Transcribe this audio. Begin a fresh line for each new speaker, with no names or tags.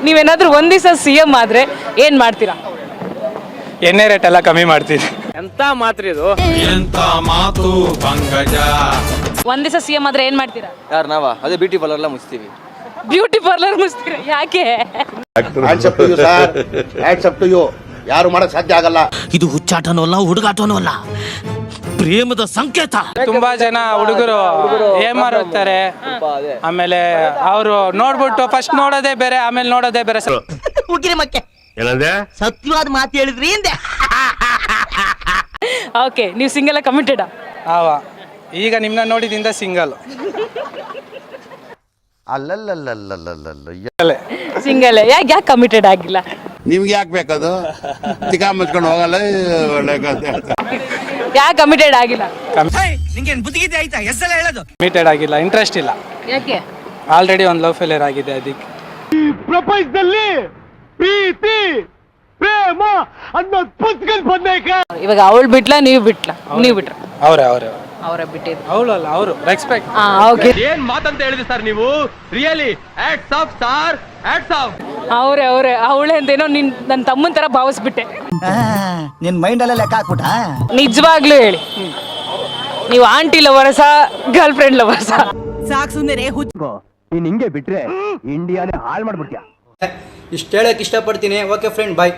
ನೀವೇನಾದ್ರೂ ಒಂದ್ ದಿವಸ CM ಆದ್ರೆ ಏನ್ ಮಾಡ್ತೀರಾ?
ಎಣ್ಣೆ ರೇಟ್ ಎಲ್ಲ ಕಮ್ಮಿ ಮಾಡ್ತೀವಿ.
ಎಂತ ಮಾತ್ರಿ ಇದು?
ಎಂತ ಮಾತು ಪಂಕಜ.
ಒಂದ್ ದಿವಸ CM ಆದ್ರೆ ಏನ್ ಮಾಡ್ತೀರಾ?
ಯಾರು ನಾವ? ಅದೇ ಬ್ಯೂಟಿ ಪಾರ್ಲರ್ ಎಲ್ಲ ಮುಚ್ತೀವಿ.
Beauty parlour ಮುಚ್ತೀರಾ? ಯಾಕೆ?
ಯಾರು ಮಾಡಕ್ ಸಾಧ್ಯ ಆಗಲ್ಲ.
ಇದು ಹುಚ್ಚಾಟನೂ ಅಲ್ಲ, ಹುಡುಗಾಟನೂ ಅಲ್ಲ, ಪ್ರೇಮದ ಸಂಕೇತ.
ತುಂಬಾ ಜನ ಹುಡುಗರು ಏನ್ ಮಾಡುತ್ತಾರೆ, ಆಮೇಲೆ ಅವರು ನೋಡ್ಬಿಟ್ಟು ಫಸ್ಟ್ ನೋಡೋದೇ ಬೇರೆ, ಆಮೇಲೆ ನೋಡೋದೇ ಬೇರೆ.
ಸತ್ಯವಾದ ಮಾತು ಹೇಳಿದ್ರಿ ಹಿಂದೆ.
ಓಕೆ, ನೀವು ಸಿಂಗಲ್ ಕಮಿಟೆಡಾ?
ಈಗ ನಿಮ್ನ ನೋಡಿದಿಂದ ಸಿಂಗಲ್.
ಸಿಂಗಲ್. ಯಾಕೆ ಕಮಿಟೆಡ್ ಆಗಿಲ್ಲ?
ನಿಮ್ಗೆ ಯಾಕೆ ಬೇಕದು? ತಿಕಾ ಮುಚ್ಕೊಂಡು ಹೋಗಲ್ಲ.
ಯಾಕೆ ಕಮಿಟೆಡ್ ಆಗಿಲ್ಲ?
ಕಮಿಟೆಡ್ ಆಗಿಲ್ಲ, ಇಂಟ್ರೆಸ್ಟ್ ಇಲ್ಲ.
ಯಾಕೆ?
ಆಲ್ರೆಡಿ ಒಂದು ಲವ್ ಫೇಲಿಯರ್ ಆಗಿದೆ. ಅದಕ್ಕೆ
ಪ್ರಪಂಚದಲ್ಲಿ ಪ್ರೀತಿ ಪ್ರೇಮ ಅನ್ನೋದು ಪುಸ್ತಕ ಬಂದಾಗ
ಇವಾಗ ಅವಳು ಬಿಟ್ಲಾ, ನೀವು ಬಿಟ್ಲಾ? ನೀವು ಬಿಟ್ರ?
ಅವರೇ
ಅವರೇ ಬಿಟ್ಟಿದ್ರು.
ಅವಳು ಅಲ್ಲ, ಅವರು ರೆಸ್ಪೆಕ್ಟ್.
ಓಕೆ.
ಏನ್ ಮಾತಂತ ಹೇಳಿದ್ರಿ ಸರ್ ನೀವು? Really hats off sir, hats off.
ಅವರೇ ಅವಳೇ ಅಂತೇನೋ ನನ್ನ ತಮ್ಮನ ತರ ಭಾವಿಸ್ಬಿಟ್ಟೆ.
ನಿನ್ ಮೈಂಡ್ ಅಲ್ಲೇ ಲೆಕ್ಕ ಹಾಕ್ಬಿಟ್ಟ.
ನಿಜವಾಗ್ಲೂ ಹೇಳಿ, ನೀವು aunty lovers, girl friend lovers?
ಸಾಕ್ ಸುಂದರೇ
ನೀನ್ ಹಿಂಗೆ ಬಿಟ್ರೆ ಇಂಡಿಯಾನೇ ಹಾಳು ಮಾಡ್ಬಿಡ್ತೀಯ.
ಇಷ್ಟು ಹೇಳಕ್ ಇಷ್ಟಪಡ್ತೀನಿ. ಓಕೆ ಫ್ರೆಂಡ್, ಬಾಯ್.